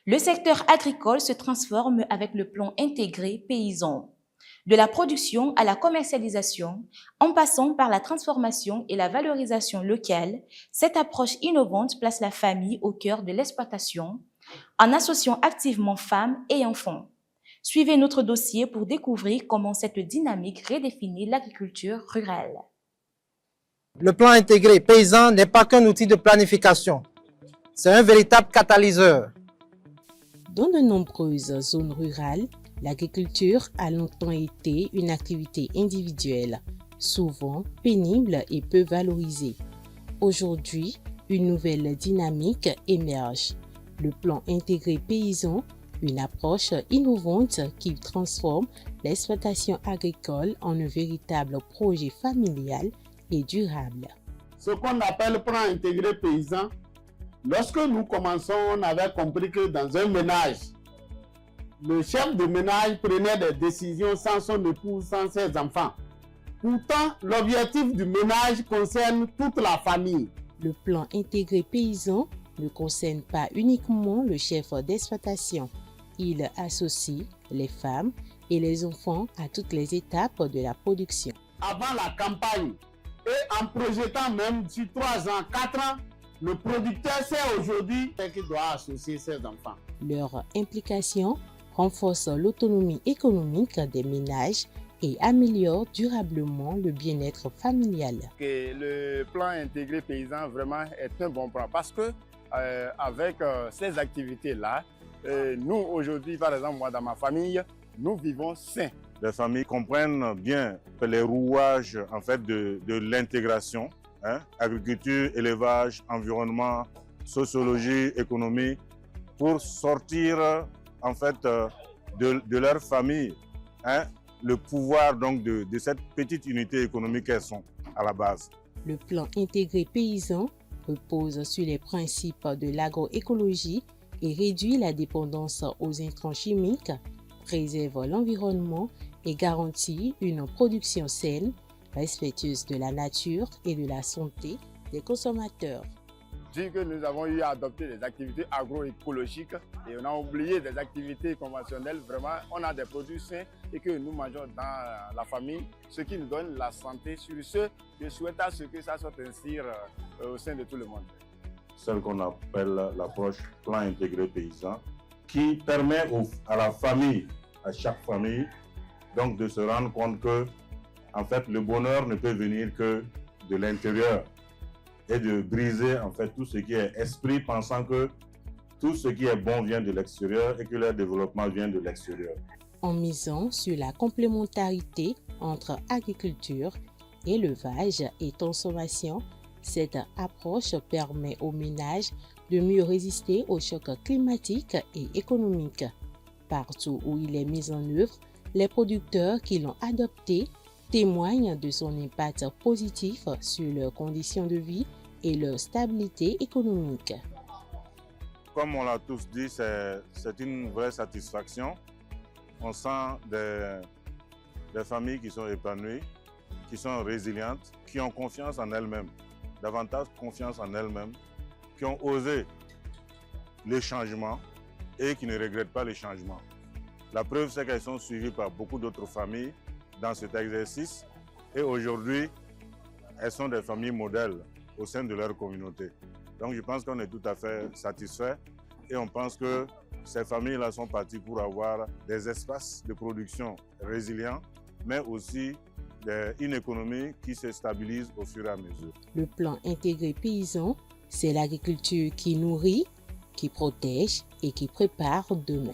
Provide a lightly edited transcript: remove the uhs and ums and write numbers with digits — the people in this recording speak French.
Le secteur agricole se transforme avec le plan intégré paysan. De la production à la commercialisation, en passant par la transformation et la valorisation locale, cette approche innovante place la famille au cœur de l'exploitation, en associant activement femmes et enfants. Suivez notre dossier pour découvrir comment cette dynamique redéfinit l'agriculture rurale. Le plan intégré paysan n'est pas qu'un outil de planification, c'est un véritable catalyseur. Dans de nombreuses zones rurales, l'agriculture a longtemps été une activité individuelle, souvent pénible et peu valorisée. Aujourd'hui, une nouvelle dynamique émerge. Le plan intégré paysan, une approche innovante qui transforme l'exploitation agricole en un véritable projet familial et durable. Ce qu'on appelle plan intégré paysan, lorsque nous commençons, on avait compris que dans un ménage, le chef de ménage prenait des décisions sans son épouse, sans ses enfants. Pourtant, l'objectif du ménage concerne toute la famille. Le plan intégré paysan ne concerne pas uniquement le chef d'exploitation. Il associe les femmes et les enfants à toutes les étapes de la production. Avant la campagne, et en projetant même sur 3 ans, 4 ans, le producteur sait aujourd'hui qu'il doit associer ses enfants. Leur implication renforce l'autonomie économique des ménages et améliore durablement le bien-être familial. Le plan intégré paysan vraiment est un bon plan parce que avec ces activités-là, nous aujourd'hui, par exemple, moi dans ma famille, nous vivons sains. Les familles comprennent bien les rouages en fait de l'intégration, agriculture, élevage, environnement, sociologie, économie, pour sortir en fait de leur famille, le pouvoir donc de cette petite unité économique qu'elles sont à la base. Le plan intégré paysan repose sur les principes de l'agroécologie et réduit la dépendance aux intrants chimiques, préserve l'environnement et garantit une production saine, respectueuse de la nature et de la santé des consommateurs. Dire que nous avons eu à adopter des activités agroécologiques et on a oublié des activités conventionnelles, vraiment on a des produits sains et que nous mangeons dans la famille, ce qui nous donne la santé. Sur ce, je souhaite à ce que ça soit ainsi au sein de tout le monde. Celle qu'on appelle l'approche plan intégré paysan, qui permet à la famille, à chaque famille, donc de se rendre compte que en fait, le bonheur ne peut venir que de l'intérieur et de briser en fait tout ce qui est esprit, pensant que tout ce qui est bon vient de l'extérieur et que leur développement vient de l'extérieur. En misant sur la complémentarité entre agriculture, élevage et consommation, cette approche permet aux ménages de mieux résister aux chocs climatiques et économiques. Partout où il est mis en œuvre, les producteurs qui l'ont adopté témoignent de son impact positif sur leurs conditions de vie et leur stabilité économique. Comme on l'a tous dit, c'est une vraie satisfaction. On sent des familles qui sont épanouies, qui sont résilientes, qui ont confiance en elles-mêmes, davantage confiance en elles-mêmes, qui ont osé les changements et qui ne regrettent pas les changements. La preuve, c'est qu'elles sont suivies par beaucoup d'autres familles dans cet exercice et aujourd'hui, elles sont des familles modèles au sein de leur communauté. Donc je pense qu'on est tout à fait satisfait et on pense que ces familles-là sont parties pour avoir des espaces de production résilients, mais aussi une économie qui se stabilise au fur et à mesure. Le plan intégré paysan, c'est l'agriculture qui nourrit, qui protège et qui prépare demain.